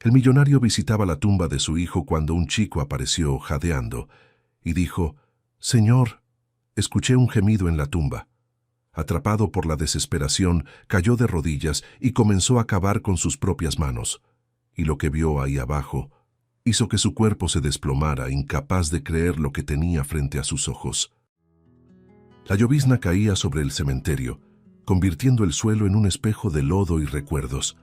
El millonario visitaba la tumba de su hijo cuando un chico apareció jadeando y dijo: «Señor, escuché un gemido en la tumba». Atrapado por la desesperación, cayó de rodillas y comenzó a cavar con sus propias manos. Y lo que vio ahí abajo hizo que su cuerpo se desplomara, incapaz de creer lo que tenía frente a sus ojos. La llovizna caía sobre el cementerio, convirtiendo el suelo en un espejo de lodo y recuerdos.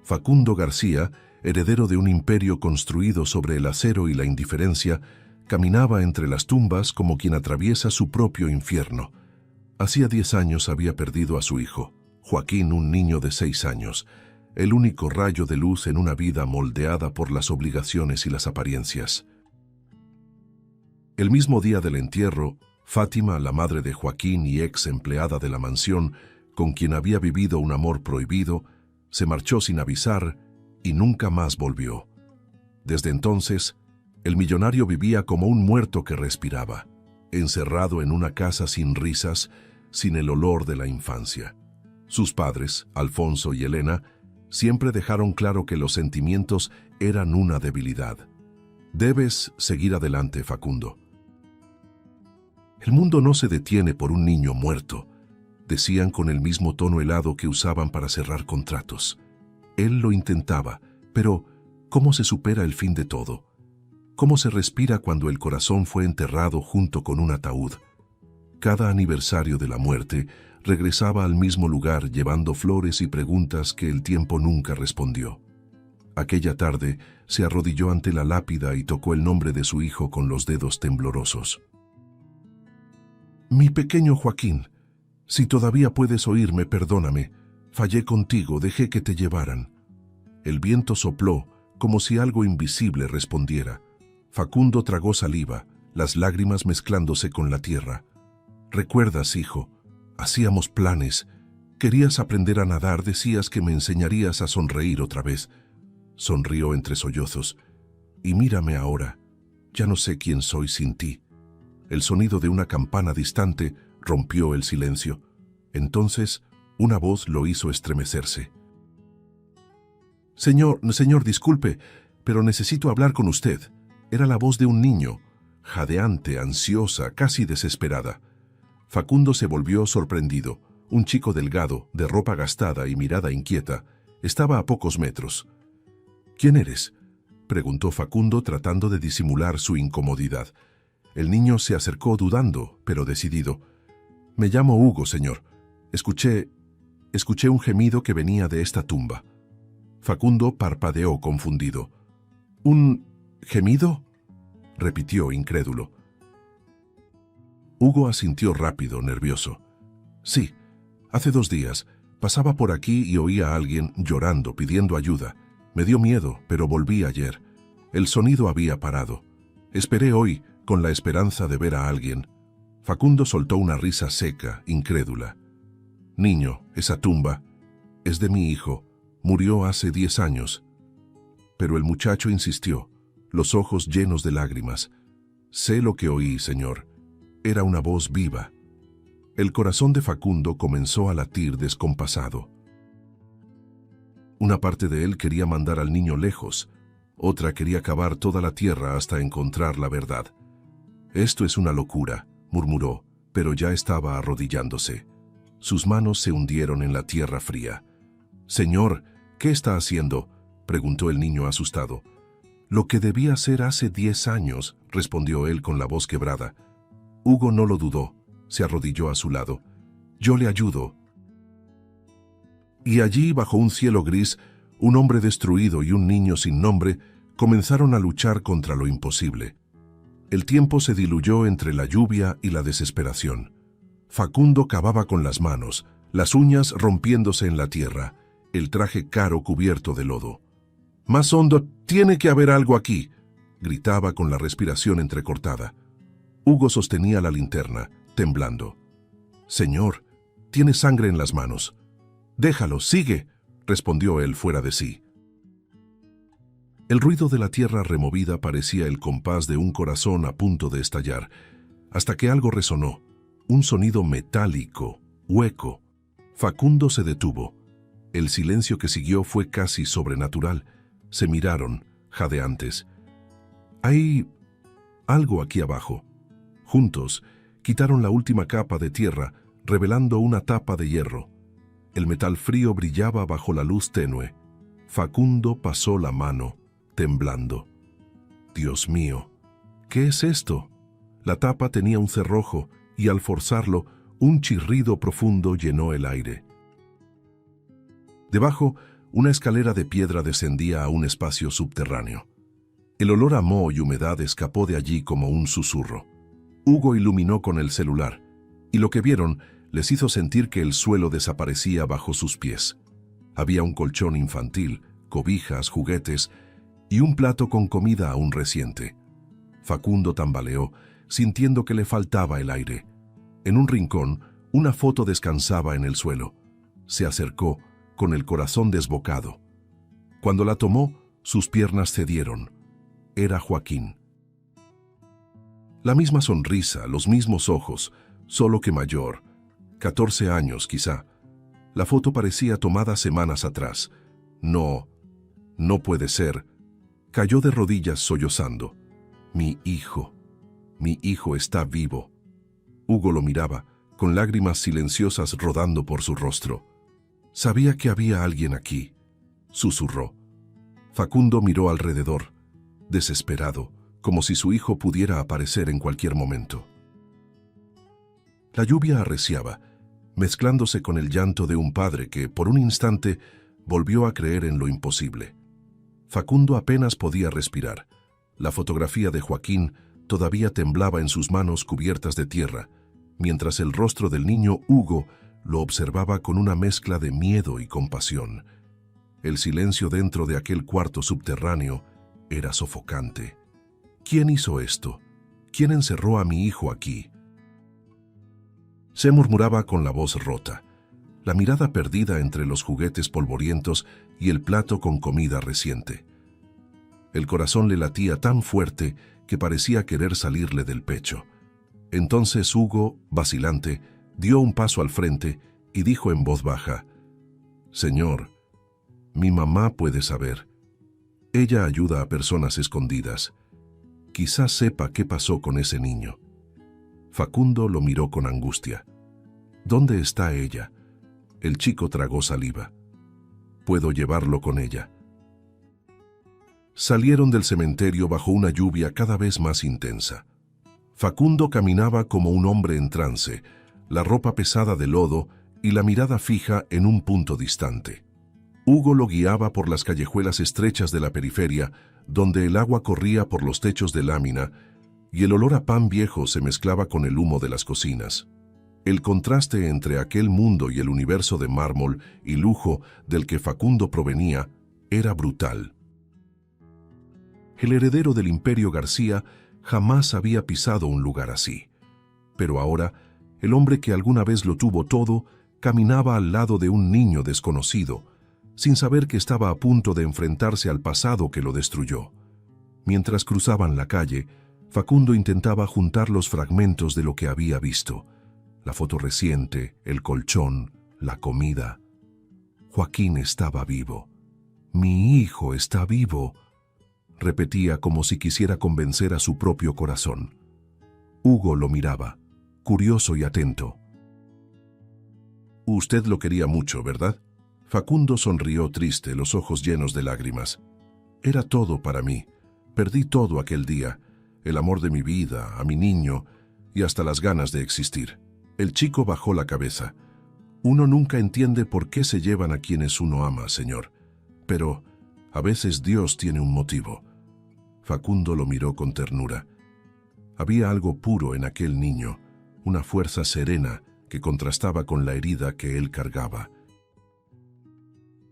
Facundo García, heredero de un imperio construido sobre el acero y la indiferencia, caminaba entre las tumbas como quien atraviesa su propio infierno. Hacía 10 años había perdido a su hijo, Joaquín, un niño de 6 años, el único rayo de luz en una vida moldeada por las obligaciones y las apariencias. El mismo día del entierro, Fátima, la madre de Joaquín y ex empleada de la mansión, con quien había vivido un amor prohibido, se marchó sin avisar y nunca más volvió. Desde entonces, el millonario vivía como un muerto que respiraba, encerrado en una casa sin risas, sin el olor de la infancia. Sus padres, Alfonso y Elena, siempre dejaron claro que los sentimientos eran una debilidad. «Debes seguir adelante, Facundo. El mundo no se detiene por un niño muerto», decían con el mismo tono helado que usaban para cerrar contratos. Él lo intentaba, pero ¿cómo se supera el fin de todo? ¿Cómo se respira cuando el corazón fue enterrado junto con un ataúd? Cada aniversario de la muerte regresaba al mismo lugar llevando flores y preguntas que el tiempo nunca respondió. Aquella tarde se arrodilló ante la lápida y tocó el nombre de su hijo con los dedos temblorosos. «Mi pequeño Joaquín, si todavía puedes oírme, perdóname. Fallé contigo, dejé que te llevaran». El viento sopló, como si algo invisible respondiera. Facundo tragó saliva, las lágrimas mezclándose con la tierra. «¿Recuerdas, hijo? Hacíamos planes. Querías aprender a nadar, decías que me enseñarías a sonreír otra vez». Sonrió entre sollozos. «Y mírame ahora. Ya no sé quién soy sin ti». El sonido de una campana distante rompió el silencio. Entonces, una voz lo hizo estremecerse. «Señor, disculpe, pero necesito hablar con usted». Era la voz de un niño, jadeante, ansiosa, casi desesperada. Facundo se volvió sorprendido. Un chico delgado, de ropa gastada y mirada inquieta, estaba a pocos metros. «¿Quién eres?», preguntó Facundo tratando de disimular su incomodidad. El niño se acercó dudando, pero decidido. «Me llamo Hugo, señor. Escuché un gemido que venía de esta tumba». Facundo parpadeó confundido. «¿Un gemido?», repitió incrédulo. Hugo asintió rápido, nervioso. «Sí, hace 2 días pasaba por aquí y oí a alguien llorando, pidiendo ayuda. Me dio miedo, pero volví ayer. El sonido había parado. Esperé hoy, con la esperanza de ver a alguien». Facundo soltó una risa seca, incrédula. «Niño, esa tumba es de mi hijo. Murió hace 10 años». Pero el muchacho insistió, los ojos llenos de lágrimas. «Sé lo que oí, señor. Era una voz viva». El corazón de Facundo comenzó a latir descompasado. Una parte de él quería mandar al niño lejos, otra quería cavar toda la tierra hasta encontrar la verdad. «Esto es una locura», murmuró, pero ya estaba arrodillándose. Sus manos se hundieron en la tierra fría. «Señor, ¿qué está haciendo?», preguntó el niño asustado. «Lo que debía hacer hace 10 años», respondió él con la voz quebrada. Hugo no lo dudó, se arrodilló a su lado. «Yo le ayudo». Y allí, bajo un cielo gris, un hombre destruido y un niño sin nombre comenzaron a luchar contra lo imposible. El tiempo se diluyó entre la lluvia y la desesperación. Facundo cavaba con las manos, las uñas rompiéndose en la tierra, el traje caro cubierto de lodo. «Más hondo, tiene que haber algo aquí», gritaba con la respiración entrecortada. Hugo sostenía la linterna, temblando. «Señor, tiene sangre en las manos». «Déjalo, sigue», respondió él fuera de sí. El ruido de la tierra removida parecía el compás de un corazón a punto de estallar, hasta que algo resonó, un sonido metálico, hueco. Facundo se detuvo. El silencio que siguió fue casi sobrenatural. Se miraron, jadeantes. «Hay algo aquí abajo». Juntos, quitaron la última capa de tierra, revelando una tapa de hierro. El metal frío brillaba bajo la luz tenue. Facundo pasó la mano, temblando. «Dios mío, ¿qué es esto?». La tapa tenía un cerrojo y al forzarlo, un chirrido profundo llenó el aire. Debajo, una escalera de piedra descendía a un espacio subterráneo. El olor a moho y humedad escapó de allí como un susurro. Hugo iluminó con el celular, y lo que vieron les hizo sentir que el suelo desaparecía bajo sus pies. Había un colchón infantil, cobijas, juguetes y un plato con comida aún reciente. Facundo tambaleó, sintiendo que le faltaba el aire. En un rincón, una foto descansaba en el suelo. Se acercó, con el corazón desbocado. Cuando la tomó, sus piernas cedieron. Era Joaquín. La misma sonrisa, los mismos ojos, solo que mayor. 14 años, quizá. La foto parecía tomada semanas atrás. No puede ser. Cayó de rodillas sollozando. Mi hijo está vivo. Hugo lo miraba, con lágrimas silenciosas rodando por su rostro. Sabía que había alguien aquí, susurró. Facundo miró alrededor, desesperado, como si su hijo pudiera aparecer en cualquier momento. La lluvia arreciaba, mezclándose con el llanto de un padre que, por un instante, volvió a creer en lo imposible. Facundo apenas podía respirar. La fotografía de Joaquín todavía temblaba en sus manos cubiertas de tierra, mientras el rostro del niño Hugo lo observaba con una mezcla de miedo y compasión. El silencio dentro de aquel cuarto subterráneo era sofocante. ¿Quién hizo esto? ¿Quién encerró a mi hijo aquí? Se murmuraba con la voz rota, la mirada perdida entre los juguetes polvorientos y el plato con comida reciente. El corazón le latía tan fuerte que parecía querer salirle del pecho. Entonces Hugo, vacilante, dio un paso al frente y dijo en voz baja: «Señor, mi mamá puede saber. Ella ayuda a personas escondidas. Quizás sepa qué pasó con ese niño». Facundo lo miró con angustia. «¿Dónde está ella?». El chico tragó saliva. «Puedo llevarlo con ella». Salieron del cementerio bajo una lluvia cada vez más intensa. Facundo caminaba como un hombre en trance, la ropa pesada de lodo y la mirada fija en un punto distante. Hugo lo guiaba por las callejuelas estrechas de la periferia, donde el agua corría por los techos de lámina y el olor a pan viejo se mezclaba con el humo de las cocinas. El contraste entre aquel mundo y el universo de mármol y lujo del que Facundo provenía era brutal. El heredero del Imperio García jamás había pisado un lugar así. Pero ahora, el hombre que alguna vez lo tuvo todo, caminaba al lado de un niño desconocido, sin saber que estaba a punto de enfrentarse al pasado que lo destruyó. Mientras cruzaban la calle, Facundo intentaba juntar los fragmentos de lo que había visto: la foto reciente, el colchón, la comida. Joaquín estaba vivo. «Mi hijo está vivo», repetía como si quisiera convencer a su propio corazón. Hugo lo miraba, curioso y atento. «Usted lo quería mucho, ¿verdad?». Facundo sonrió triste, los ojos llenos de lágrimas. «Era todo para mí. Perdí todo aquel día, el amor de mi vida, a mi niño y hasta las ganas de existir». El chico bajó la cabeza. «Uno nunca entiende por qué se llevan a quienes uno ama, señor. Pero a veces Dios tiene un motivo». Facundo lo miró con ternura. Había algo puro en aquel niño, una fuerza serena que contrastaba con la herida que él cargaba.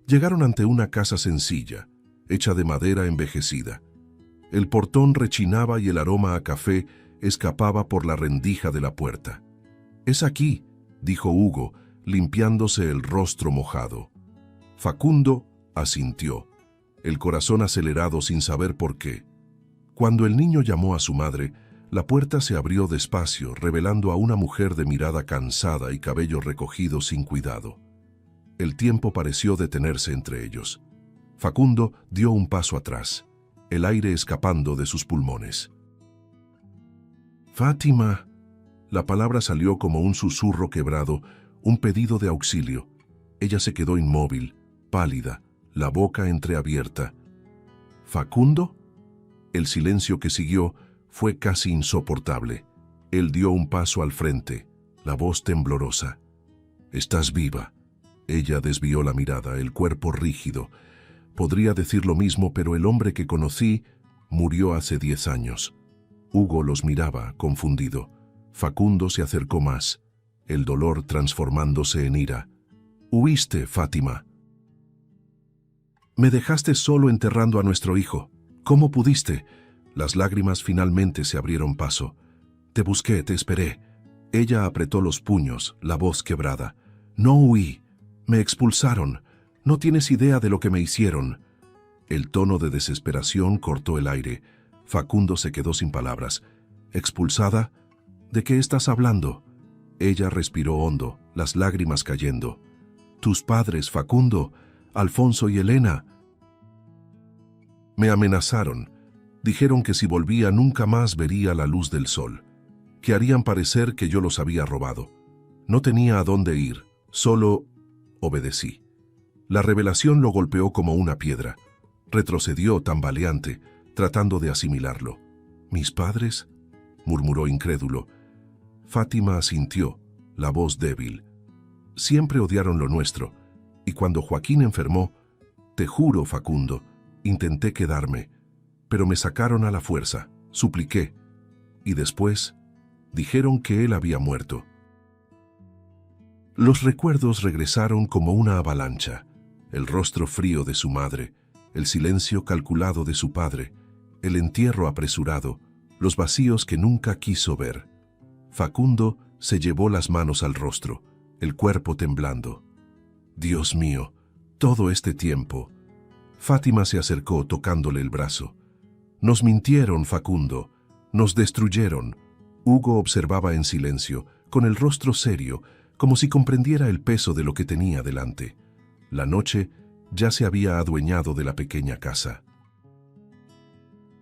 Llegaron ante una casa sencilla, hecha de madera envejecida. El portón rechinaba y el aroma a café escapaba por la rendija de la puerta. «Es aquí», dijo Hugo, limpiándose el rostro mojado. Facundo asintió, el corazón acelerado sin saber por qué. Cuando el niño llamó a su madre, la puerta se abrió despacio, revelando a una mujer de mirada cansada y cabello recogido sin cuidado. El tiempo pareció detenerse entre ellos. Facundo dio un paso atrás, el aire escapando de sus pulmones. «Fátima». La palabra salió como un susurro quebrado, un pedido de auxilio. Ella se quedó inmóvil, pálida, la boca entreabierta. «¿Facundo?». El silencio que siguió fue casi insoportable. Él dio un paso al frente, la voz temblorosa. «Estás viva». Ella desvió la mirada, el cuerpo rígido. Podría decir lo mismo, pero el hombre que conocí murió hace 10 años. Hugo los miraba, confundido. Facundo se acercó más, el dolor transformándose en ira. «Huiste, Fátima. Me dejaste solo enterrando a nuestro hijo. ¿Cómo pudiste?». Las lágrimas finalmente se abrieron paso. «Te busqué, te esperé». Ella apretó los puños, la voz quebrada. «No huí. Me expulsaron. No tienes idea de lo que me hicieron». El tono de desesperación cortó el aire. Facundo se quedó sin palabras. «¿Expulsada? ¿De qué estás hablando?». Ella respiró hondo, las lágrimas cayendo. «Tus padres, Facundo, Alfonso y Elena. Me amenazaron. Dijeron que si volvía nunca más vería la luz del sol, que harían parecer que yo los había robado. No tenía a dónde ir, solo obedecí». La revelación lo golpeó como una piedra. Retrocedió tambaleante, tratando de asimilarlo. «¿Mis padres?», murmuró incrédulo. Fátima asintió, la voz débil. «Siempre odiaron lo nuestro, y cuando Joaquín enfermó, te juro, Facundo, intenté quedarme, pero me sacaron a la fuerza, supliqué, y después dijeron que él había muerto». Los recuerdos regresaron como una avalancha. El rostro frío de su madre, el silencio calculado de su padre, el entierro apresurado, los vacíos que nunca quiso ver. Facundo se llevó las manos al rostro, el cuerpo temblando. «Dios mío, todo este tiempo». Fátima se acercó tocándole el brazo. «Nos mintieron, Facundo, nos destruyeron». Hugo observaba en silencio, con el rostro serio, como si comprendiera el peso de lo que tenía delante. La noche ya se había adueñado de la pequeña casa.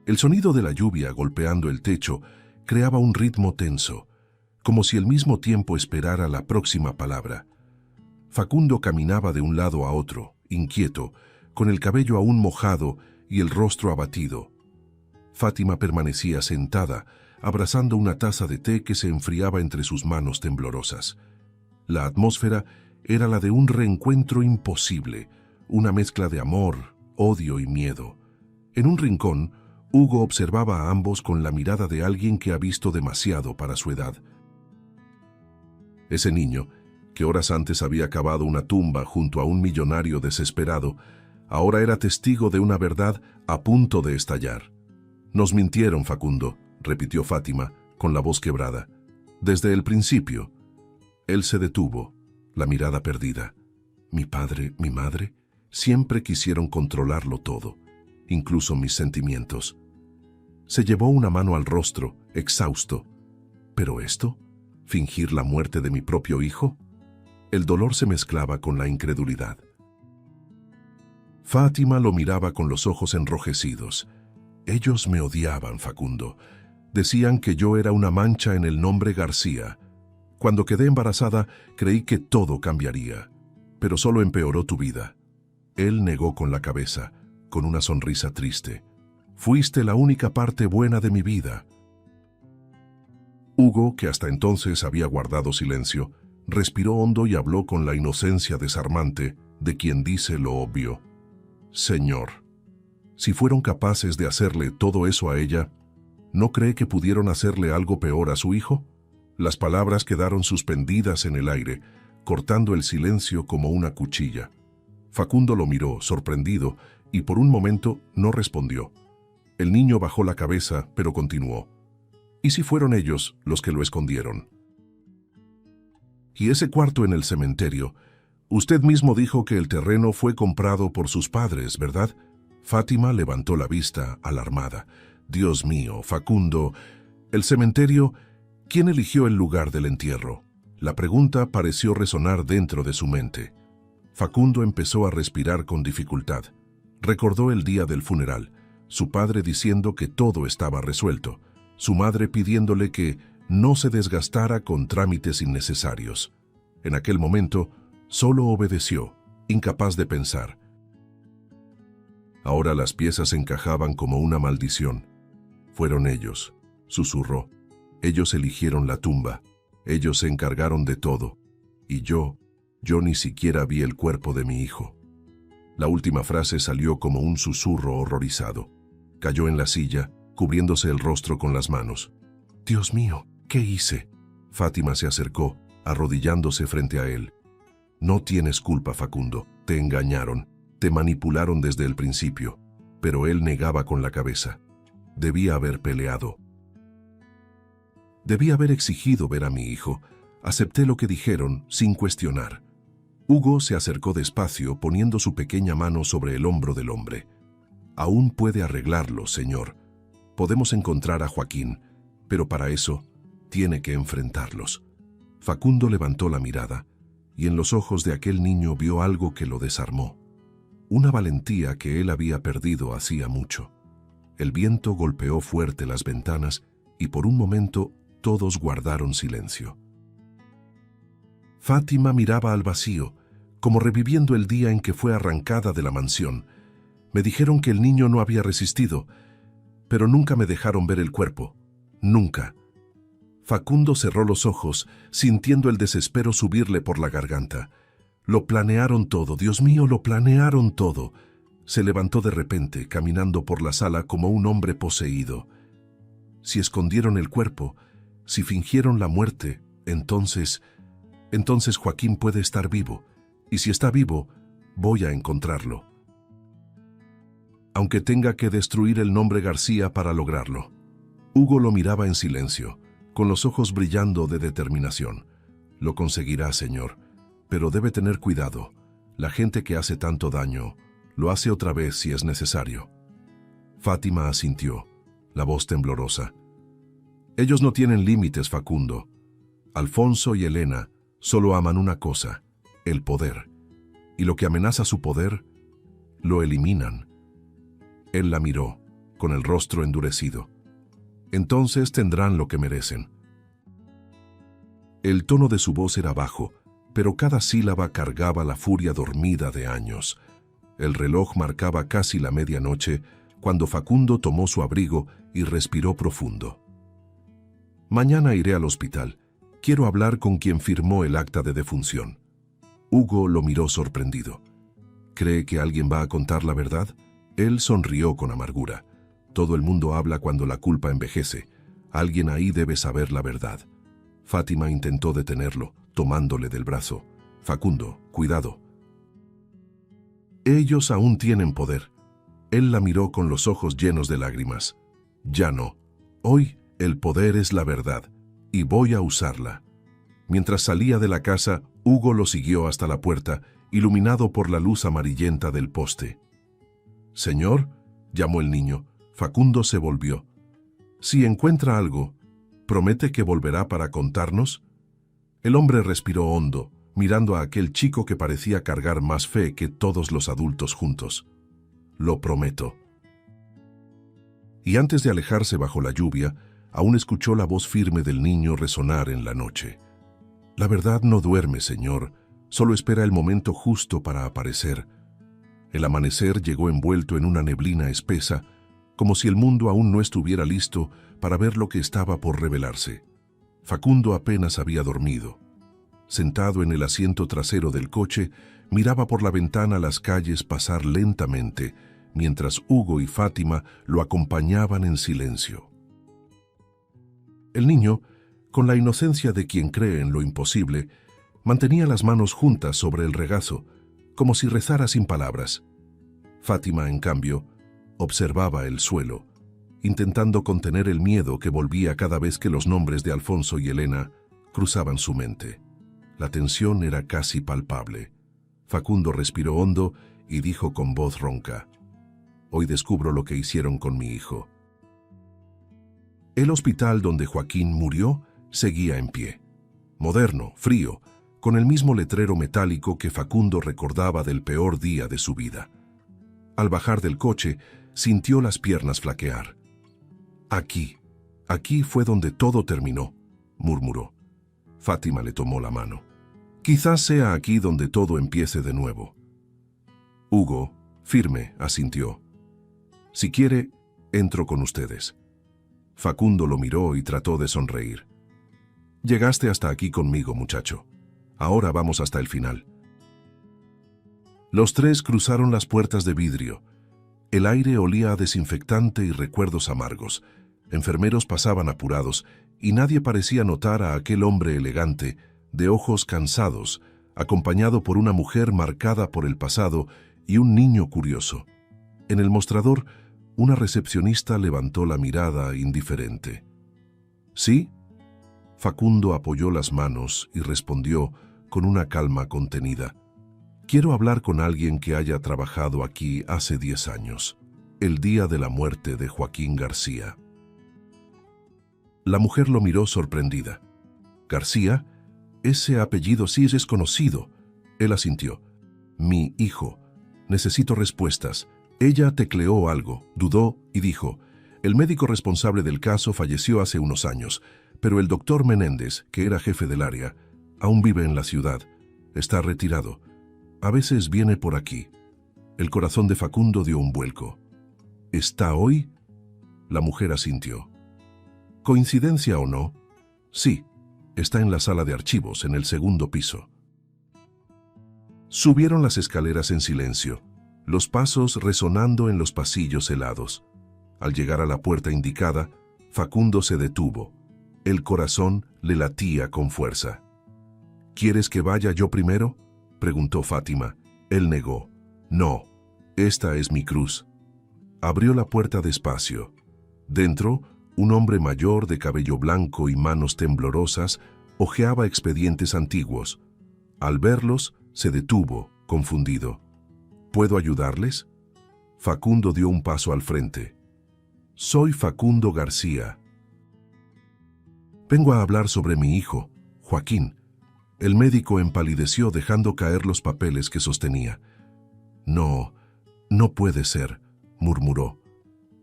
El sonido de la lluvia golpeando el techo creaba un ritmo tenso, como si al mismo tiempo esperara la próxima palabra. Facundo caminaba de un lado a otro, inquieto, con el cabello aún mojado y el rostro abatido. Fátima permanecía sentada, abrazando una taza de té que se enfriaba entre sus manos temblorosas. La atmósfera era la de un reencuentro imposible, una mezcla de amor, odio y miedo. En un rincón, Hugo observaba a ambos con la mirada de alguien que ha visto demasiado para su edad. Ese niño, que horas antes había cavado una tumba junto a un millonario desesperado, ahora era testigo de una verdad a punto de estallar. «Nos mintieron, Facundo», repitió Fátima, con la voz quebrada. «Desde el principio». Él se detuvo, la mirada perdida. «Mi padre, mi madre, siempre quisieron controlarlo todo, incluso mis sentimientos». Se llevó una mano al rostro, exhausto. «¿Pero esto? ¿Fingir la muerte de mi propio hijo?». El dolor se mezclaba con la incredulidad. Fátima lo miraba con los ojos enrojecidos. «Ellos me odiaban, Facundo. Decían que yo era una mancha en el nombre García. Cuando quedé embarazada, creí que todo cambiaría, pero solo empeoró tu vida». Él negó con la cabeza, con una sonrisa triste. «Fuiste la única parte buena de mi vida». Hugo, que hasta entonces había guardado silencio, respiró hondo y habló con la inocencia desarmante de quien dice lo obvio. «Señor, si fueron capaces de hacerle todo eso a ella, ¿no cree que pudieron hacerle algo peor a su hijo?». Las palabras quedaron suspendidas en el aire, cortando el silencio como una cuchilla. Facundo lo miró, sorprendido, y por un momento no respondió. El niño bajó la cabeza, pero continuó. «¿Y si fueron ellos los que lo escondieron?». «Y ese cuarto en el cementerio, usted mismo dijo que el terreno fue comprado por sus padres, ¿verdad?». Fátima levantó la vista, alarmada. «Dios mío, Facundo, el cementerio, ¿quién eligió el lugar del entierro?». La pregunta pareció resonar dentro de su mente. Facundo empezó a respirar con dificultad. Recordó el día del funeral, su padre diciendo que todo estaba resuelto, su madre pidiéndole que no se desgastara con trámites innecesarios. En aquel momento, solo obedeció, incapaz de pensar. Ahora las piezas encajaban como una maldición. Fueron ellos, susurró. Ellos eligieron la tumba, ellos se encargaron de todo. Y yo ni siquiera vi el cuerpo de mi hijo. La última frase salió como un susurro horrorizado. Cayó en la silla, cubriéndose el rostro con las manos. «Dios mío, ¿qué hice?». Fátima se acercó, arrodillándose frente a él. «No tienes culpa, Facundo. Te engañaron, te manipularon desde el principio». Pero él negaba con la cabeza. Debía haber peleado. Debía haber exigido ver a mi hijo. Acepté lo que dijeron sin cuestionar. Hugo se acercó despacio, poniendo su pequeña mano sobre el hombro del hombre. «Aún puede arreglarlo, señor. Podemos encontrar a Joaquín, pero para eso tiene que enfrentarlos». Facundo levantó la mirada, y en los ojos de aquel niño vio algo que lo desarmó. Una valentía que él había perdido hacía mucho. El viento golpeó fuerte las ventanas y por un momento todos guardaron silencio. Fátima miraba al vacío, como reviviendo el día en que fue arrancada de la mansión. Me dijeron que el niño no había resistido, pero nunca me dejaron ver el cuerpo. Nunca. Facundo cerró los ojos, sintiendo el desespero subirle por la garganta. Lo planearon todo, Dios mío, lo planearon todo. Se levantó de repente, caminando por la sala como un hombre poseído. Si escondieron el cuerpo, si fingieron la muerte, entonces Joaquín puede estar vivo, y si está vivo, voy a encontrarlo. Aunque tenga que destruir el nombre García para lograrlo. Hugo lo miraba en silencio, con los ojos brillando de determinación. Lo conseguirá, señor, pero debe tener cuidado. La gente que hace tanto daño, lo hace otra vez si es necesario. Fátima asintió, la voz temblorosa. Ellos no tienen límites, Facundo. Alfonso y Elena solo aman una cosa, el poder. Y lo que amenaza su poder, lo eliminan. Él la miró, con el rostro endurecido. Entonces tendrán lo que merecen. El tono de su voz era bajo, pero cada sílaba cargaba la furia dormida de años. El reloj marcaba casi la medianoche cuando Facundo tomó su abrigo y respiró profundo. Mañana iré al hospital. Quiero hablar con quien firmó el acta de defunción. Hugo lo miró sorprendido. ¿Cree que alguien va a contar la verdad? Él sonrió con amargura. Todo el mundo habla cuando la culpa envejece. Alguien ahí debe saber la verdad. Fátima intentó detenerlo, tomándole del brazo. Facundo, cuidado. Ellos aún tienen poder. Él la miró con los ojos llenos de lágrimas. Ya no. Hoy el poder es la verdad, y voy a usarla. Mientras salía de la casa, Hugo lo siguió hasta la puerta, iluminado por la luz amarillenta del poste. «Señor», llamó el niño. Facundo se volvió. «Si encuentra algo, ¿promete que volverá para contarnos?». El hombre respiró hondo, mirando a aquel chico que parecía cargar más fe que todos los adultos juntos. «Lo prometo». Y antes de alejarse bajo la lluvia, aún escuchó la voz firme del niño resonar en la noche. «La verdad no duerme, señor, solo espera el momento justo para aparecer». El amanecer llegó envuelto en una neblina espesa, como si el mundo aún no estuviera listo para ver lo que estaba por revelarse. Facundo apenas había dormido. Sentado en el asiento trasero del coche, miraba por la ventana las calles pasar lentamente, mientras Hugo y Fátima lo acompañaban en silencio. El niño, con la inocencia de quien cree en lo imposible, mantenía las manos juntas sobre el regazo, como si rezara sin palabras. Fátima, en cambio, observaba el suelo, intentando contener el miedo que volvía cada vez que los nombres de Alfonso y Elena cruzaban su mente. La tensión era casi palpable. Facundo respiró hondo y dijo con voz ronca: «Hoy descubro lo que hicieron con mi hijo». El hospital donde Joaquín murió seguía en pie. Moderno, frío, con el mismo letrero metálico que Facundo recordaba del peor día de su vida. Al bajar del coche, sintió las piernas flaquear. Aquí fue donde todo terminó, murmuró. Fátima le tomó la mano. Quizás sea aquí donde todo empiece de nuevo. Hugo, firme, asintió. Si quiere, entro con ustedes. Facundo lo miró y trató de sonreír. Llegaste hasta aquí conmigo, muchacho. Ahora vamos hasta el final. Los tres cruzaron las puertas de vidrio. El aire olía a desinfectante y recuerdos amargos. Enfermeros pasaban apurados y nadie parecía notar a aquel hombre elegante, de ojos cansados, acompañado por una mujer marcada por el pasado y un niño curioso. En el mostrador, una recepcionista levantó la mirada indiferente. ¿Sí? Facundo apoyó las manos y respondió con una calma contenida. Quiero hablar con alguien que haya trabajado aquí hace 10 años, el día de la muerte de Joaquín García. La mujer lo miró sorprendida. ¿García? Ese apellido sí es desconocido. Él asintió. Mi hijo. Necesito respuestas. Ella tecleó algo, dudó y dijo, el médico responsable del caso falleció hace unos años, pero el doctor Menéndez, que era jefe del área, aún vive en la ciudad. Está retirado. A veces viene por aquí. El corazón de Facundo dio un vuelco. ¿Está hoy? La mujer asintió. ¿Coincidencia o no? Sí, está en la sala de archivos, en el segundo piso. Subieron las escaleras en silencio, los pasos resonando en los pasillos helados. Al llegar a la puerta indicada, Facundo se detuvo. El corazón le latía con fuerza. ¿Quieres que vaya yo primero?, preguntó Fátima. Él negó. No, esta es mi cruz. Abrió la puerta despacio. Dentro, un hombre mayor de cabello blanco y manos temblorosas hojeaba expedientes antiguos. Al verlos, se detuvo, confundido. ¿Puedo ayudarles? Facundo dio un paso al frente. Soy Facundo García. Vengo a hablar sobre mi hijo, Joaquín. El médico empalideció dejando caer los papeles que sostenía. No, no puede ser, murmuró.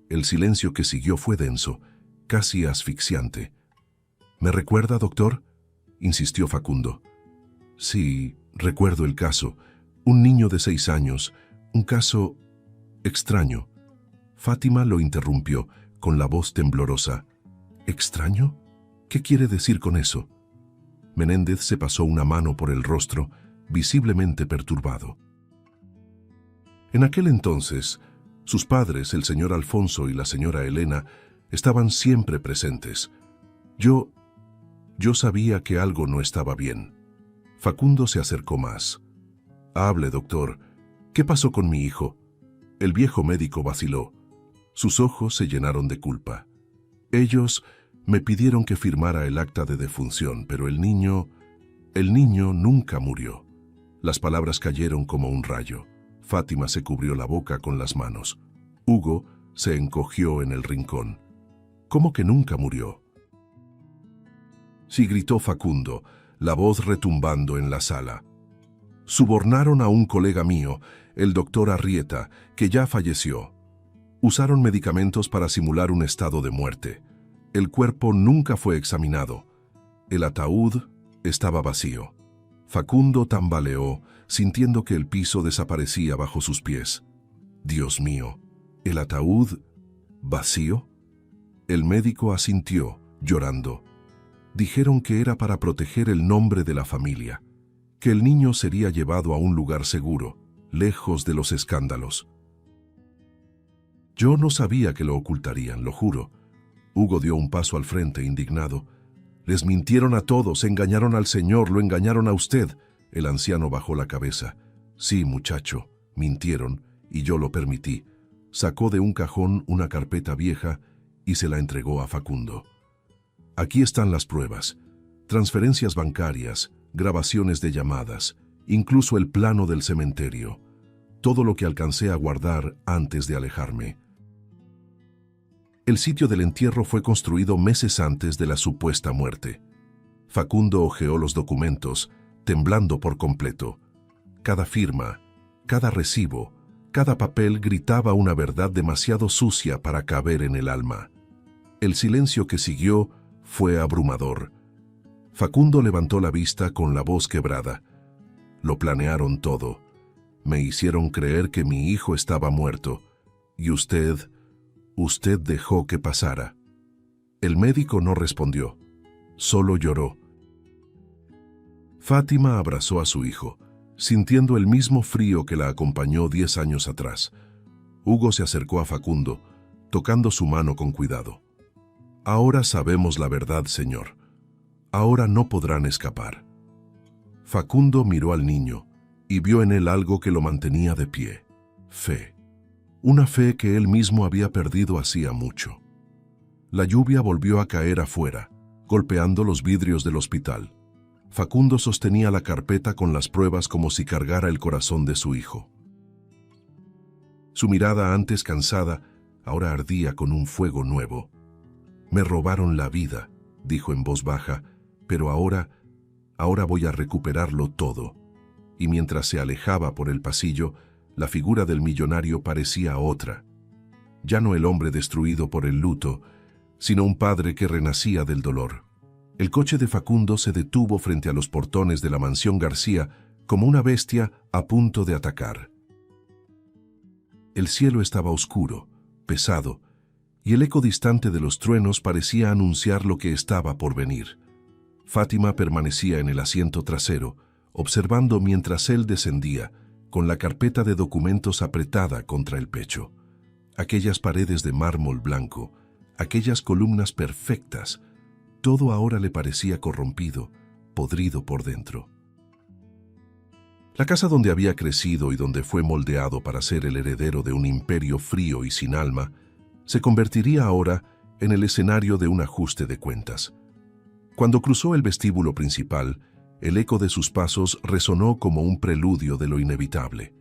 El silencio que siguió fue denso, casi asfixiante. ¿Me recuerda, doctor?, insistió Facundo. Sí, recuerdo el caso. Un niño de 6 años, un caso extraño. Fátima lo interrumpió con la voz temblorosa. ¿Extraño? ¿Qué quiere decir con eso? Menéndez se pasó una mano por el rostro, visiblemente perturbado. En aquel entonces, sus padres, el señor Alfonso y la señora Elena, estaban siempre presentes. Yo sabía que algo no estaba bien. Facundo se acercó más. Hable, doctor. ¿Qué pasó con mi hijo? El viejo médico vaciló. Sus ojos se llenaron de culpa. Ellos me pidieron que firmara el acta de defunción, pero el niño nunca murió. Las palabras cayeron como un rayo. Fátima se cubrió la boca con las manos. Hugo se encogió en el rincón. ¿Cómo que nunca murió? Sí, gritó Facundo, la voz retumbando en la sala. Subornaron a un colega mío, el doctor Arrieta, que ya falleció. Usaron medicamentos para simular un estado de muerte. El cuerpo nunca fue examinado. El ataúd estaba vacío. Facundo tambaleó, sintiendo que el piso desaparecía bajo sus pies. Dios mío, ¿el ataúd vacío? El médico asintió, llorando. Dijeron que era para proteger el nombre de la familia, que el niño sería llevado a un lugar seguro, lejos de los escándalos. Yo no sabía que lo ocultarían, lo juro. Hugo dio un paso al frente, indignado. Les mintieron a todos, engañaron al señor, lo engañaron a usted. El anciano bajó la cabeza. Sí, muchacho, mintieron, y yo lo permití. Sacó de un cajón una carpeta vieja y se la entregó a Facundo. Aquí están las pruebas. Transferencias bancarias, grabaciones de llamadas, incluso el plano del cementerio. Todo lo que alcancé a guardar antes de alejarme. El sitio del entierro fue construido meses antes de la supuesta muerte. Facundo hojeó los documentos, temblando por completo. Cada firma, cada recibo, Cada papel gritaba una verdad demasiado sucia para caber en el alma. El silencio que siguió fue abrumador. Facundo levantó la vista con la voz quebrada. Lo planearon todo. Me hicieron creer que mi hijo estaba muerto. Y usted dejó que pasara. El médico no respondió. Solo lloró. Fátima abrazó a su hijo, sintiendo el mismo frío que la acompañó 10 años atrás. Hugo se acercó a Facundo, tocando su mano con cuidado. Ahora sabemos la verdad, señor. Ahora no podrán escapar. Facundo miró al niño y vio en él algo que lo mantenía de pie. Fe. Una fe que él mismo había perdido hacía mucho. La lluvia volvió a caer afuera, golpeando los vidrios del hospital. Facundo sostenía la carpeta con las pruebas como si cargara el corazón de su hijo. Su mirada, antes cansada, ahora ardía con un fuego nuevo. Me robaron la vida, dijo en voz baja, pero ahora voy a recuperarlo todo. Y mientras se alejaba por el pasillo, la figura del millonario parecía otra. Ya no el hombre destruido por el luto, sino un padre que renacía del dolor. El coche de Facundo se detuvo frente a los portones de la mansión García como una bestia a punto de atacar. El cielo estaba oscuro, pesado, y el eco distante de los truenos parecía anunciar lo que estaba por venir. Fátima permanecía en el asiento trasero, observando mientras él descendía, con la carpeta de documentos apretada contra el pecho. Aquellas paredes de mármol blanco, aquellas columnas perfectas, todo ahora le parecía corrompido, podrido por dentro. La casa donde había crecido y donde fue moldeado para ser el heredero de un imperio frío y sin alma, se convertiría ahora en el escenario de un ajuste de cuentas. Cuando cruzó el vestíbulo principal, el eco de sus pasos resonó como un preludio de lo inevitable.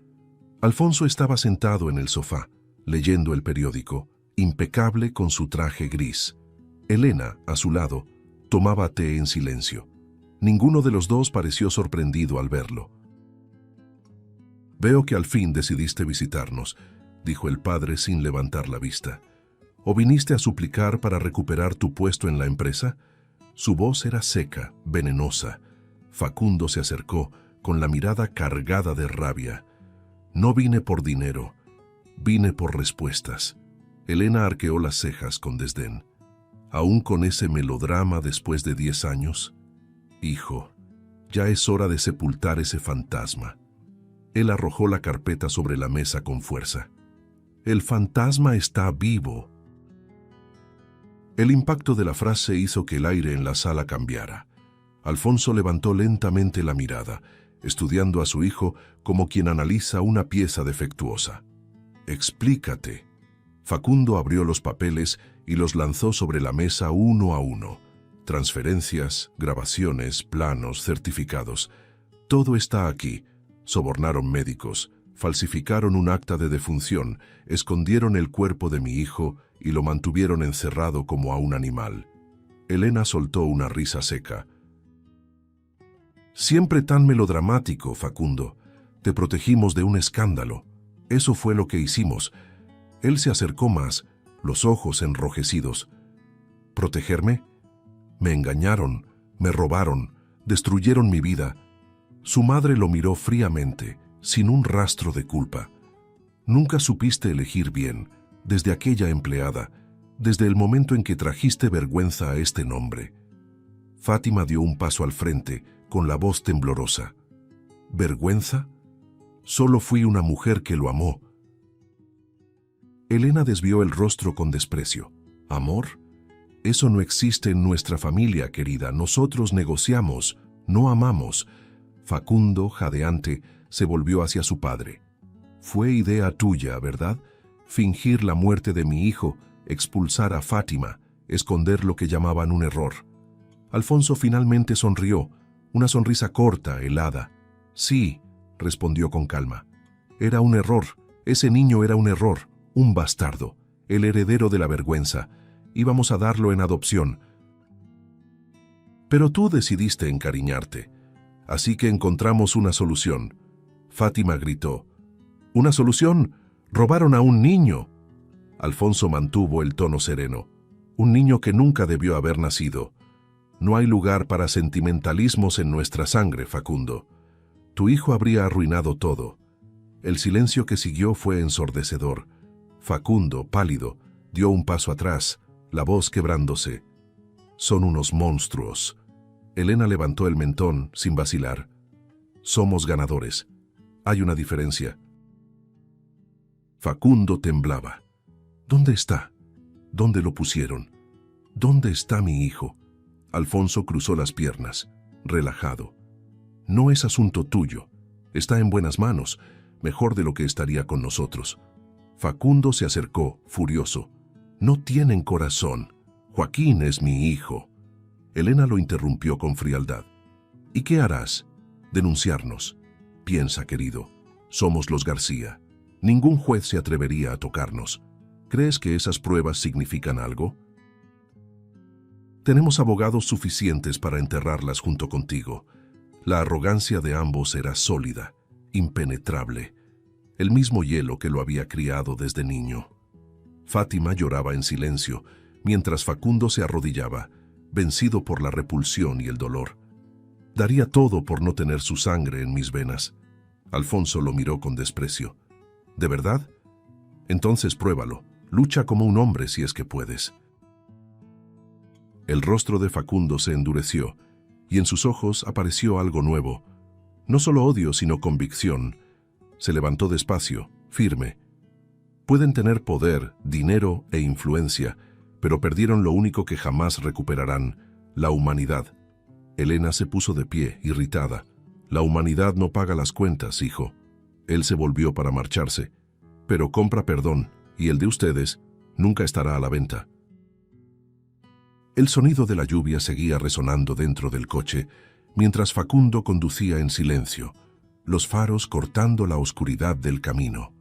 Alfonso estaba sentado en el sofá, leyendo el periódico, impecable con su traje gris. Elena, a su lado, tomaba té en silencio. Ninguno de los dos pareció sorprendido al verlo. «Veo que al fin decidiste visitarnos», dijo el padre sin levantar la vista. «¿O viniste a suplicar para recuperar tu puesto en la empresa?» Su voz era seca, venenosa. Facundo se acercó, con la mirada cargada de rabia. «No vine por dinero, vine por respuestas». Elena arqueó las cejas con desdén. «¿Aún con ese melodrama después de 10 años? Hijo, ya es hora de sepultar ese fantasma». Él arrojó la carpeta sobre la mesa con fuerza. «El fantasma está vivo». El impacto de la frase hizo que el aire en la sala cambiara. Alfonso levantó lentamente la mirada, estudiando a su hijo como quien analiza una pieza defectuosa. «Explícate». Facundo abrió los papeles y los lanzó sobre la mesa uno a uno. Transferencias, grabaciones, planos, certificados. Todo está aquí. Sobornaron médicos, falsificaron un acta de defunción, escondieron el cuerpo de mi hijo y lo mantuvieron encerrado como a un animal. Elena soltó una risa seca. «Siempre tan melodramático, Facundo. Te protegimos de un escándalo. Eso fue lo que hicimos». Él se acercó más, los ojos enrojecidos. «¿Protegerme? Me engañaron, me robaron, destruyeron mi vida». Su madre lo miró fríamente, sin un rastro de culpa. «Nunca supiste elegir bien, desde aquella empleada, desde el momento en que trajiste vergüenza a este nombre». Fátima dio un paso al frente, con la voz temblorosa. «¿Vergüenza? Solo fui una mujer que lo amó». Elena desvió el rostro con desprecio. «¿Amor? Eso no existe en nuestra familia, querida. Nosotros negociamos, no amamos». Facundo, jadeante, se volvió hacia su padre. «Fue idea tuya, ¿verdad? Fingir la muerte de mi hijo, expulsar a Fátima, esconder lo que llamaban un error». Alfonso finalmente sonrió, una sonrisa corta, helada. «Sí», respondió con calma. «Era un error. Ese niño era un error. Un bastardo, el heredero de la vergüenza. Íbamos a darlo en adopción. Pero tú decidiste encariñarte. Así que encontramos una solución». Fátima gritó. «¿Una solución? ¡Robaron a un niño! Alfonso mantuvo el tono sereno. Un niño que nunca debió haber nacido. No hay lugar para sentimentalismos en nuestra sangre, Facundo. Tu hijo habría arruinado todo. El silencio que siguió fue ensordecedor. Facundo, pálido, dio un paso atrás, la voz quebrándose. Son unos monstruos. Elena levantó el mentón, sin vacilar. Somos ganadores. Hay una diferencia. Facundo temblaba. ¿Dónde está? ¿Dónde lo pusieron? ¿Dónde está mi hijo? Alfonso cruzó las piernas, relajado. No es asunto tuyo. Está en buenas manos, mejor de lo que estaría con nosotros. Facundo se acercó, furioso. No tienen corazón. Joaquín es mi hijo. Elena lo interrumpió con frialdad. ¿Y qué harás? Denunciarnos. Piensa, querido. Somos los García. Ningún juez se atrevería a tocarnos. ¿Crees que esas pruebas significan algo? Tenemos abogados suficientes para enterrarlas junto contigo. La arrogancia de ambos era sólida, impenetrable. El mismo hielo que lo había criado desde niño. Fátima lloraba en silencio, mientras Facundo se arrodillaba, vencido por la repulsión y el dolor. Daría todo por no tener su sangre en mis venas. Alfonso lo miró con desprecio. ¿De verdad? Entonces pruébalo. Lucha como un hombre si es que puedes. El rostro de Facundo se endureció, y en sus ojos apareció algo nuevo. No solo odio, sino convicción. Se levantó despacio, firme. Pueden tener poder, dinero e influencia, pero perdieron lo único que jamás recuperarán, la humanidad. Elena se puso de pie, irritada. La humanidad no paga las cuentas, hijo. Él se volvió para marcharse. Pero compra perdón, y el de ustedes nunca estará a la venta. El sonido de la lluvia seguía resonando dentro del coche, mientras Facundo conducía en silencio, los faros cortando la oscuridad del camino.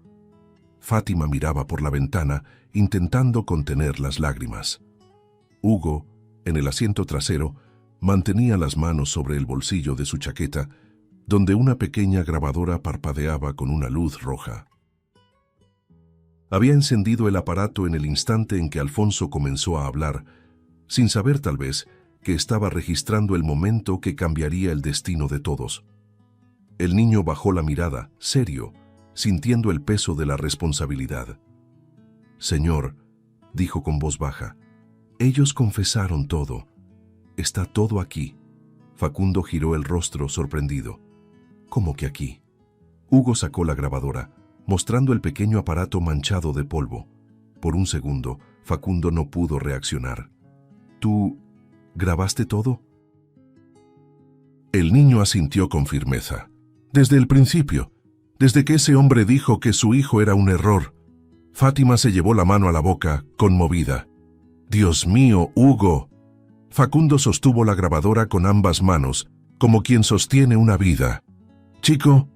Fátima miraba por la ventana, intentando contener las lágrimas. Hugo, en el asiento trasero, mantenía las manos sobre el bolsillo de su chaqueta, donde una pequeña grabadora parpadeaba con una luz roja. Había encendido el aparato en el instante en que Alfonso comenzó a hablar, sin saber tal vez que estaba registrando el momento que cambiaría el destino de todos. El niño bajó la mirada, serio, sintiendo el peso de la responsabilidad. «Señor», dijo con voz baja, «ellos confesaron todo. Está todo aquí». Facundo giró el rostro sorprendido. «¿Cómo que aquí?» Hugo sacó la grabadora, mostrando el pequeño aparato manchado de polvo. Por un segundo, Facundo no pudo reaccionar. «¿Tú grabaste todo?» El niño asintió con firmeza. «Desde el principio, desde que ese hombre dijo que su hijo era un error». Fátima se llevó la mano a la boca, conmovida. «Dios mío, Hugo». Facundo sostuvo la grabadora con ambas manos, como quien sostiene una vida. «Chico,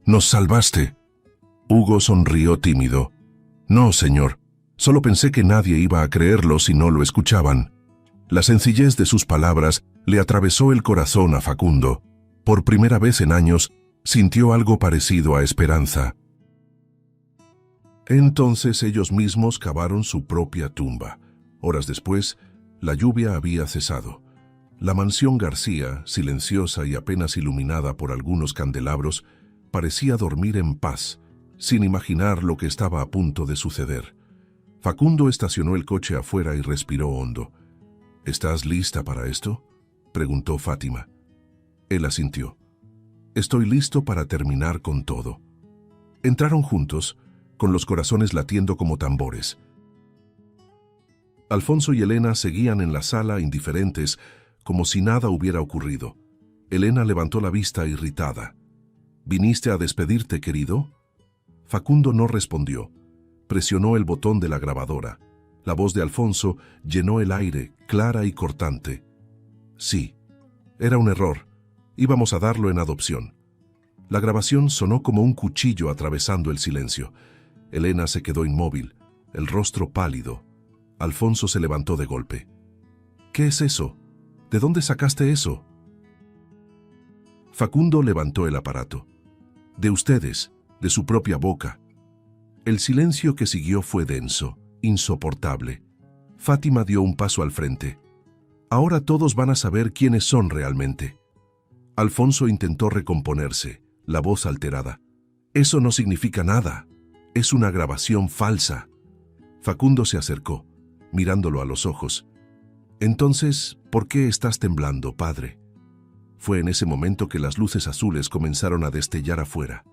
nos salvaste». Hugo sonrió tímido. «No, señor. Solo pensé que nadie iba a creerlo si no lo escuchaban». La sencillez de sus palabras le atravesó el corazón a Facundo. Por primera vez en años, sintió algo parecido a esperanza. Entonces ellos mismos cavaron su propia tumba. Horas después, la lluvia había cesado. La mansión García, silenciosa y apenas iluminada por algunos candelabros, parecía dormir en paz, sin imaginar lo que estaba a punto de suceder. Facundo estacionó el coche afuera y respiró hondo. «¿Estás lista para esto?», preguntó Fátima. Él asintió. «Estoy listo para terminar con todo». Entraron juntos, con los corazones latiendo como tambores. Alfonso y Elena seguían en la sala indiferentes, como si nada hubiera ocurrido. Elena levantó la vista irritada. «¿Viniste a despedirte, querido?». Facundo no respondió. Presionó el botón de la grabadora. La voz de Alfonso llenó el aire, clara y cortante. «Sí, era un error. Íbamos a darlo en adopción». La grabación sonó como un cuchillo atravesando el silencio. Elena se quedó inmóvil, el rostro pálido. Alfonso se levantó de golpe. «¿Qué es eso? ¿De dónde sacaste eso?». Facundo levantó el aparato. «De ustedes, de su propia boca». El silencio que siguió fue denso, insoportable. Fátima dio un paso al frente. Ahora todos van a saber quiénes son realmente. Alfonso intentó recomponerse, la voz alterada. Eso no significa nada. Es una grabación falsa. Facundo se acercó, mirándolo a los ojos. Entonces, ¿por qué estás temblando, padre? Fue en ese momento que las luces azules comenzaron a destellar afuera.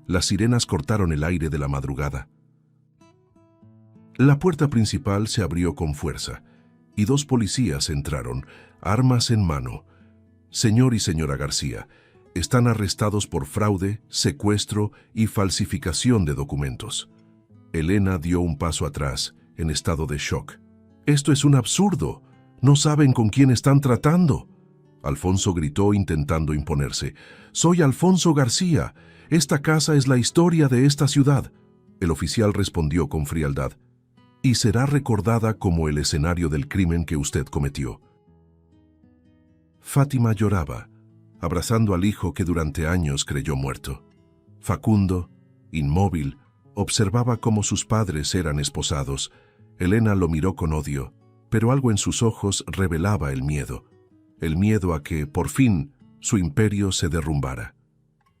Las sirenas cortaron el aire de la madrugada. La puerta principal se abrió con fuerza, y dos policías entraron, armas en mano. Señor y señora García, están arrestados por fraude, secuestro y falsificación de documentos. Elena dio un paso atrás, en estado de shock. Esto es un absurdo. No saben con quién están tratando. Alfonso gritó intentando imponerse. Soy Alfonso García. Esta casa es la historia de esta ciudad. El oficial respondió con frialdad. Y será recordada como el escenario del crimen que usted cometió. Fátima lloraba, abrazando al hijo que durante años creyó muerto. Facundo, inmóvil, observaba cómo sus padres eran esposados. Elena lo miró con odio, pero algo en sus ojos revelaba el miedo a que, por fin, su imperio se derrumbara.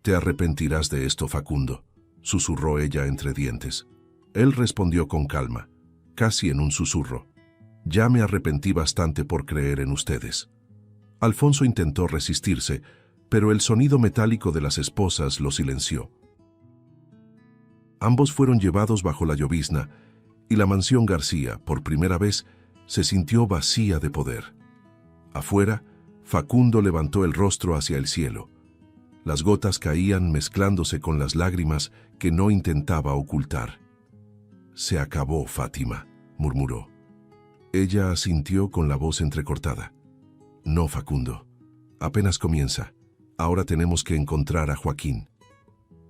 «Te arrepentirás de esto, Facundo», susurró ella entre dientes. Él respondió con calma, casi en un susurro. «Ya me arrepentí bastante por creer en ustedes». Alfonso intentó resistirse, pero el sonido metálico de las esposas lo silenció. Ambos fueron llevados bajo la llovizna, y la mansión García, por primera vez, se sintió vacía de poder. Afuera, Facundo levantó el rostro hacia el cielo. Las gotas caían mezclándose con las lágrimas que no intentaba ocultar. «Se acabó, Fátima», murmuró. Ella asintió con la voz entrecortada. «No, Facundo. Apenas comienza. Ahora tenemos que encontrar a Joaquín».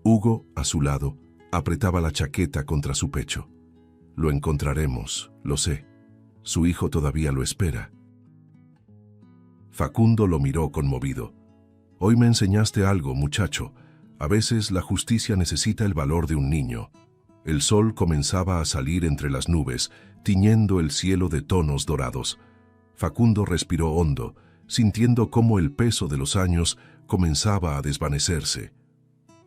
Hugo, a su lado, apretaba la chaqueta contra su pecho. «Lo encontraremos, lo sé. Su hijo todavía lo espera». Facundo lo miró conmovido. «Hoy me enseñaste algo, muchacho. A veces la justicia necesita el valor de un niño». El sol comenzaba a salir entre las nubes, tiñendo el cielo de tonos dorados. Facundo respiró hondo, sintiendo cómo el peso de los años comenzaba a desvanecerse.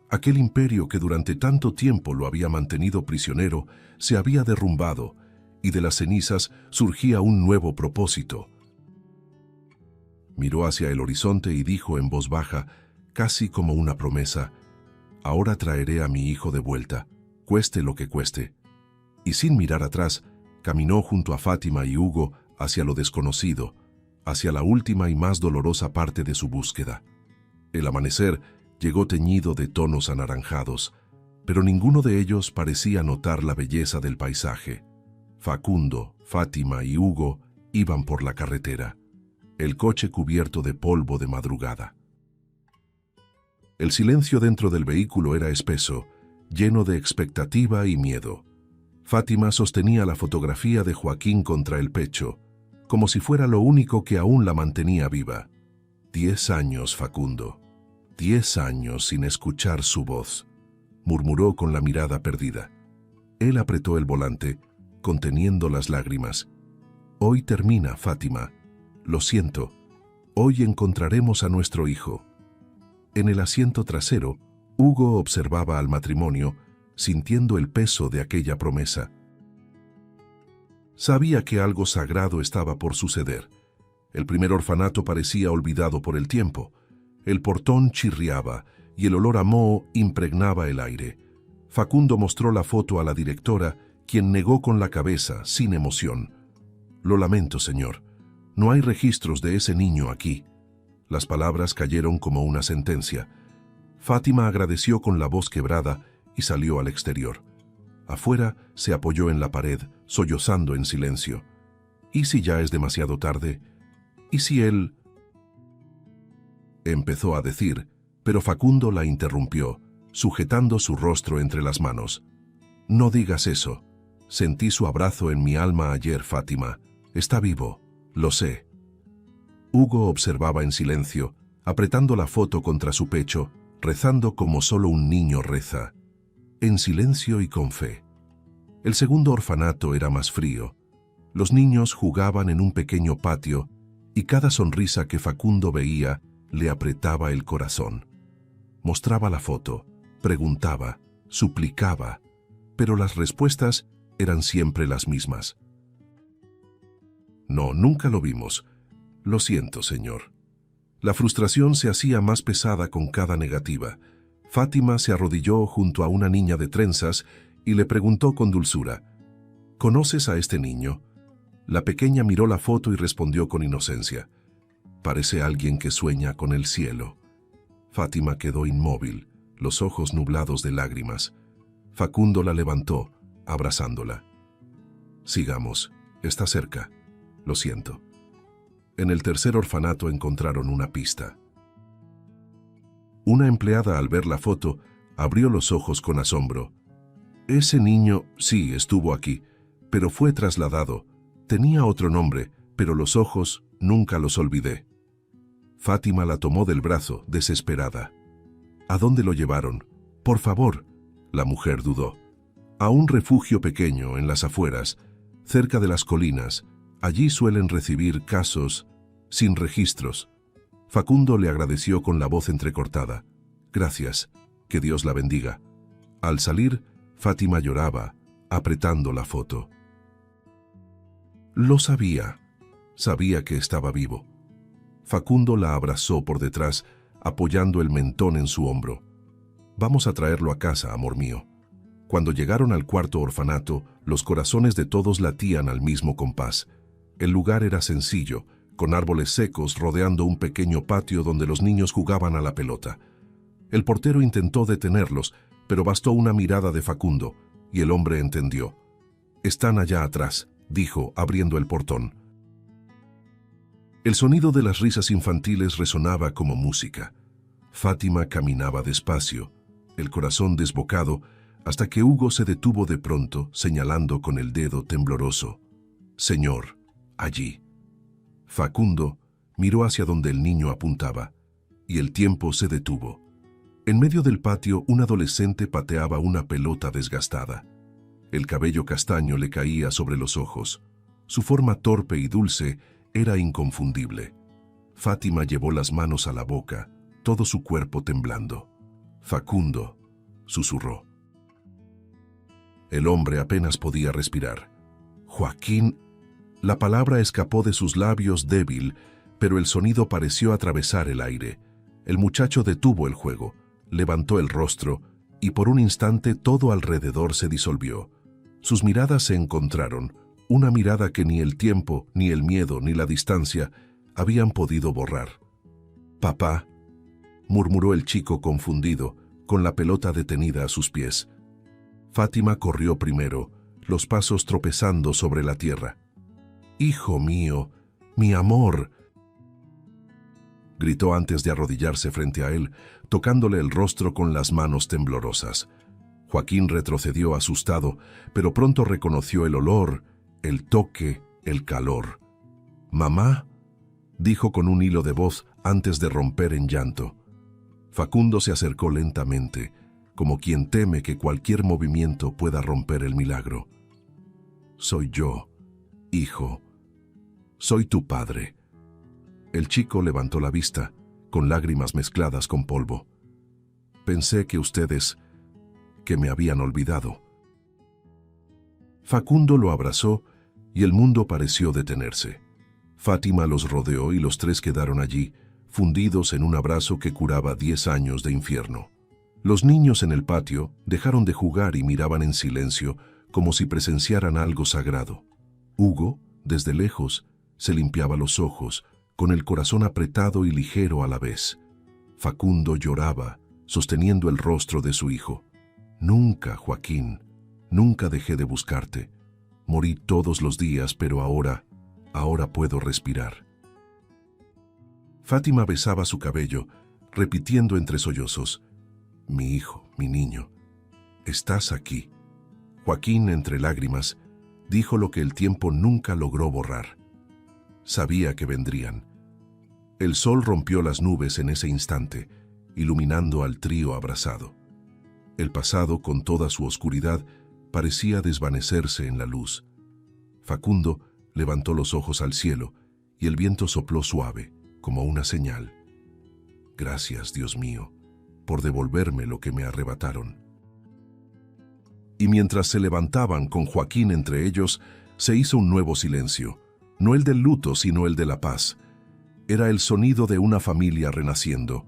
Aquel imperio que durante tanto tiempo lo había mantenido prisionero se había derrumbado, y de las cenizas surgía un nuevo propósito. Miró hacia el horizonte y dijo en voz baja, casi como una promesa: «Ahora traeré a mi hijo de vuelta, cueste lo que cueste». Y sin mirar atrás, caminó junto a Fátima y Hugo hacia lo desconocido, hacia la última y más dolorosa parte de su búsqueda. El amanecer llegó teñido de tonos anaranjados, pero ninguno de ellos parecía notar la belleza del paisaje. Facundo, Fátima y Hugo iban por la carretera, el coche cubierto de polvo de madrugada. El silencio dentro del vehículo era espeso, lleno de expectativa y miedo. Fátima sostenía la fotografía de Joaquín contra el pecho, como si fuera lo único que aún la mantenía viva. 10 años, Facundo. 10 años sin escuchar su voz, murmuró con la mirada perdida. Él apretó el volante, conteniendo las lágrimas. Hoy termina, Fátima. Lo siento. Hoy encontraremos a nuestro hijo. En el asiento trasero, Hugo observaba al matrimonio, sintiendo el peso de aquella promesa. Sabía que algo sagrado estaba por suceder. El primer orfanato parecía olvidado por el tiempo. El portón chirriaba y el olor a moho impregnaba el aire. Facundo mostró la foto a la directora, quien negó con la cabeza, sin emoción. «Lo lamento, señor. No hay registros de ese niño aquí». Las palabras cayeron como una sentencia. Fátima agradeció con la voz quebrada y salió al exterior. Afuera se apoyó en la pared, sollozando en silencio. ¿Y si ya es demasiado tarde? ¿Y si él...? Empezó a decir, pero Facundo la interrumpió, sujetando su rostro entre las manos. «No digas eso. Sentí su abrazo en mi alma ayer, Fátima. Está vivo, lo sé». Hugo observaba en silencio, apretando la foto contra su pecho, rezando como solo un niño reza. En silencio y con fe. El segundo orfanato era más frío. Los niños jugaban en un pequeño patio y cada sonrisa que Facundo veía le apretaba el corazón. Mostraba la foto, preguntaba, suplicaba, pero las respuestas eran siempre las mismas. No, nunca lo vimos. Lo siento, señor. La frustración se hacía más pesada con cada negativa. Fátima se arrodilló junto a una niña de trenzas y le preguntó con dulzura, ¿conoces a este niño? La pequeña miró la foto y respondió con inocencia, parece alguien que sueña con el cielo. Fátima quedó inmóvil, los ojos nublados de lágrimas. Facundo la levantó, abrazándola. Sigamos, está cerca. Lo siento. En el tercer orfanato encontraron una pista. Una empleada, al ver la foto, abrió los ojos con asombro. Ese niño, sí, estuvo aquí, pero fue trasladado. Tenía otro nombre, pero los ojos nunca los olvidé. Fátima la tomó del brazo, desesperada. ¿A dónde lo llevaron? Por favor. La mujer dudó. A un refugio pequeño en las afueras, cerca de las colinas. Allí suelen recibir casos sin registros. Facundo le agradeció con la voz entrecortada. Gracias, que Dios la bendiga. Al salir, Fátima lloraba, apretando la foto. Lo sabía. Sabía que estaba vivo. Facundo la abrazó por detrás, apoyando el mentón en su hombro. Vamos a traerlo a casa, amor mío. Cuando llegaron al cuarto orfanato, los corazones de todos latían al mismo compás. El lugar era sencillo, con árboles secos rodeando un pequeño patio donde los niños jugaban a la pelota. El portero intentó detenerlos, pero bastó una mirada de Facundo, y el hombre entendió. Están allá atrás, dijo, abriendo el portón. El sonido de las risas infantiles resonaba como música. Fátima caminaba despacio, el corazón desbocado, hasta que Hugo se detuvo de pronto, señalando con el dedo tembloroso. Señor, allí. Facundo miró hacia donde el niño apuntaba, y el tiempo se detuvo. En medio del patio, un adolescente pateaba una pelota desgastada. El cabello castaño le caía sobre los ojos. Su forma torpe y dulce era inconfundible. Fátima llevó las manos a la boca, todo su cuerpo temblando. Facundo, susurró. El hombre apenas podía respirar. Joaquín. La palabra escapó de sus labios débil, pero el sonido pareció atravesar el aire. El muchacho detuvo el juego, levantó el rostro, y por un instante todo alrededor se disolvió. Sus miradas se encontraron, una mirada que ni el tiempo, ni el miedo, ni la distancia habían podido borrar. «Papá», murmuró el chico confundido, con la pelota detenida a sus pies. Fátima corrió primero, los pasos tropezando sobre la tierra. «Hijo mío, mi amor», gritó antes de arrodillarse frente a él, tocándole el rostro con las manos temblorosas. Joaquín retrocedió asustado, pero pronto reconoció el olor, el toque, el calor. «Mamá», dijo con un hilo de voz antes de romper en llanto. Facundo se acercó lentamente, como quien teme que cualquier movimiento pueda romper el milagro. «Soy yo, hijo. Soy tu padre». El chico levantó la vista, con lágrimas mezcladas con polvo. «Pensé que ustedes, que me habían olvidado». Facundo lo abrazó y el mundo pareció detenerse. Fátima los rodeó y los tres quedaron allí, fundidos en un abrazo que curaba 10 años de infierno. Los niños en el patio dejaron de jugar y miraban en silencio, como si presenciaran algo sagrado. Hugo, desde lejos, se limpiaba los ojos, con el corazón apretado y ligero a la vez. Facundo lloraba, sosteniendo el rostro de su hijo. «Nunca, Joaquín, nunca dejé de buscarte. Morí todos los días, pero ahora puedo respirar». Fátima besaba su cabello, repitiendo entre sollozos: «Mi hijo, mi niño, estás aquí». Joaquín, entre lágrimas, dijo lo que el tiempo nunca logró borrar. Sabía que vendrían. El sol rompió las nubes en ese instante, iluminando al trío abrazado. El pasado, con toda su oscuridad, parecía desvanecerse en la luz. Facundo levantó los ojos al cielo y el viento sopló suave, como una señal. Gracias, Dios mío, por devolverme lo que me arrebataron. Y mientras se levantaban con Joaquín entre ellos, se hizo un nuevo silencio, no el del luto, sino el de la paz. Era el sonido de una familia renaciendo,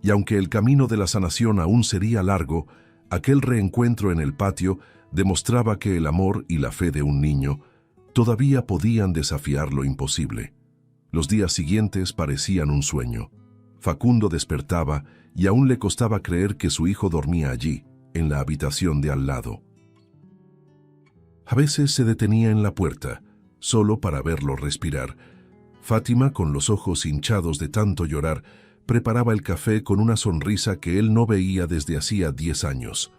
y aunque el camino de la sanación aún sería largo, aquel reencuentro en el patio demostraba que el amor y la fe de un niño todavía podían desafiar lo imposible. Los días siguientes parecían un sueño. Facundo despertaba y aún le costaba creer que su hijo dormía allí, en la habitación de al lado. A veces se detenía en la puerta, solo para verlo respirar. Fátima, con los ojos hinchados de tanto llorar, preparaba el café con una sonrisa que él no veía desde hacía 10 años.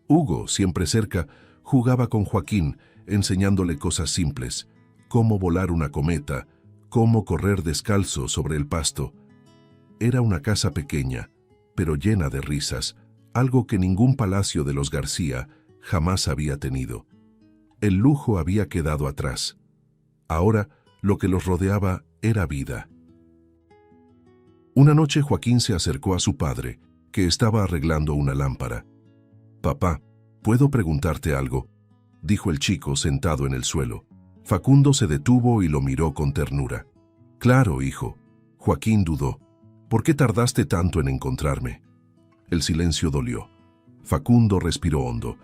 Hugo, siempre cerca, jugaba con Joaquín, enseñándole cosas simples, cómo volar una cometa, cómo correr descalzo sobre el pasto. Era una casa pequeña, pero llena de risas, algo que ningún palacio de los García jamás había tenido. El lujo había quedado atrás. Ahora, lo que los rodeaba era vida. Una noche Joaquín se acercó a su padre, que estaba arreglando una lámpara. «Papá, ¿puedo preguntarte algo?», dijo el chico sentado en el suelo. Facundo se detuvo y lo miró con ternura. «Claro, hijo». Joaquín dudó. «¿Por qué tardaste tanto en encontrarme?». El silencio dolió. Facundo respiró hondo.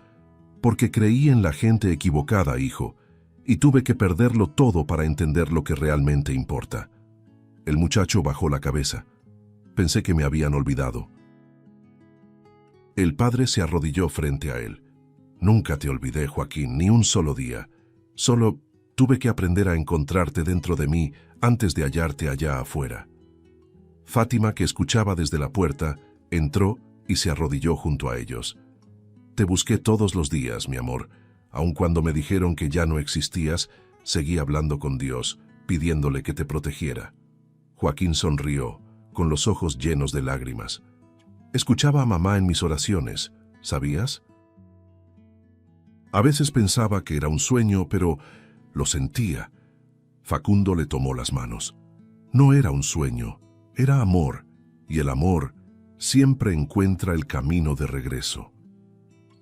«Porque creí en la gente equivocada, hijo, y tuve que perderlo todo para entender lo que realmente importa». El muchacho bajó la cabeza. «Pensé que me habían olvidado». El padre se arrodilló frente a él. «Nunca te olvidé, Joaquín, ni un solo día. Solo tuve que aprender a encontrarte dentro de mí antes de hallarte allá afuera». Fátima, que escuchaba desde la puerta, entró y se arrodilló junto a ellos. «Te busqué todos los días, mi amor. Aun cuando me dijeron que ya no existías, seguí hablando con Dios, pidiéndole que te protegiera». Joaquín sonrió, con los ojos llenos de lágrimas. «Escuchaba a mamá en mis oraciones, ¿sabías? A veces pensaba que era un sueño, pero lo sentía». Facundo le tomó las manos. «No era un sueño, era amor, y el amor siempre encuentra el camino de regreso».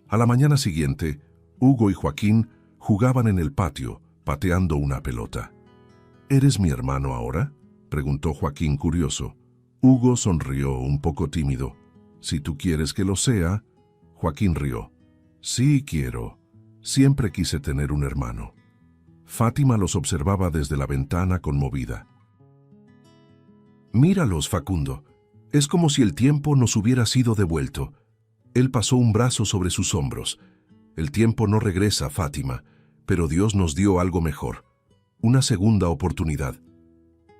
A la mañana siguiente, Hugo y Joaquín jugaban en el patio, pateando una pelota. «¿Eres mi hermano ahora?», preguntó Joaquín curioso. Hugo sonrió un poco tímido. «Si tú quieres que lo sea». Joaquín rió. «Sí quiero. Siempre quise tener un hermano». Fátima los observaba desde la ventana conmovida. «Míralos, Facundo. Es como si el tiempo nos hubiera sido devuelto». Él pasó un brazo sobre sus hombros. «El tiempo no regresa, Fátima, pero Dios nos dio algo mejor. Una segunda oportunidad».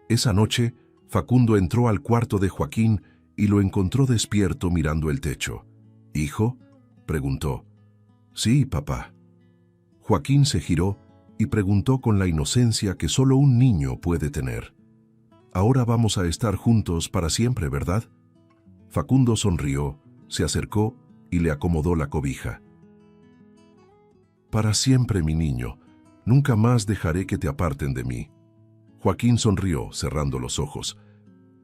Esa noche, Facundo entró al cuarto de Joaquín y lo encontró despierto mirando el techo. «¿Hijo?», preguntó. «Sí, papá». Joaquín se giró y preguntó con la inocencia que solo un niño puede tener. «Ahora vamos a estar juntos para siempre, ¿verdad?». Facundo sonrió, se acercó y le acomodó la cobija. «Para siempre, mi niño. Nunca más dejaré que te aparten de mí». Joaquín sonrió, cerrando los ojos.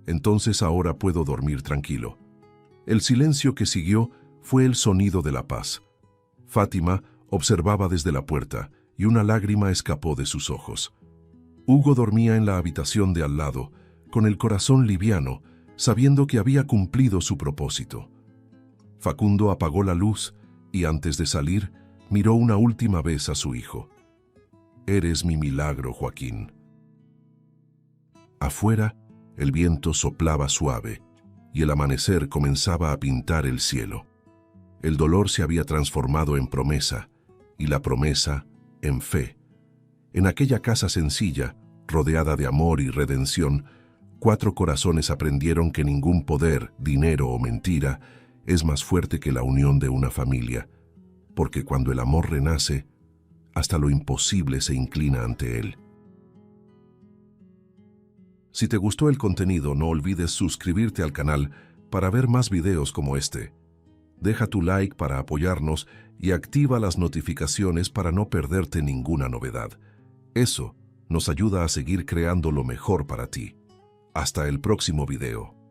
«Entonces ahora puedo dormir tranquilo». El silencio que siguió fue el sonido de la paz. Fátima observaba desde la puerta y una lágrima escapó de sus ojos. Hugo dormía en la habitación de al lado, con el corazón liviano, sabiendo que había cumplido su propósito. Facundo apagó la luz y antes de salir, miró una última vez a su hijo. «Eres mi milagro, Joaquín». Afuera, el viento soplaba suave y el amanecer comenzaba a pintar el cielo. El dolor se había transformado en promesa y la promesa en fe. En aquella casa sencilla, rodeada de amor y redención, 4 corazones aprendieron que ningún poder, dinero o mentira es más fuerte que la unión de una familia, porque cuando el amor renace, hasta lo imposible se inclina ante él. Si te gustó el contenido, no olvides suscribirte al canal para ver más videos como este. Deja tu like para apoyarnos y activa las notificaciones para no perderte ninguna novedad. Eso nos ayuda a seguir creando lo mejor para ti. Hasta el próximo video.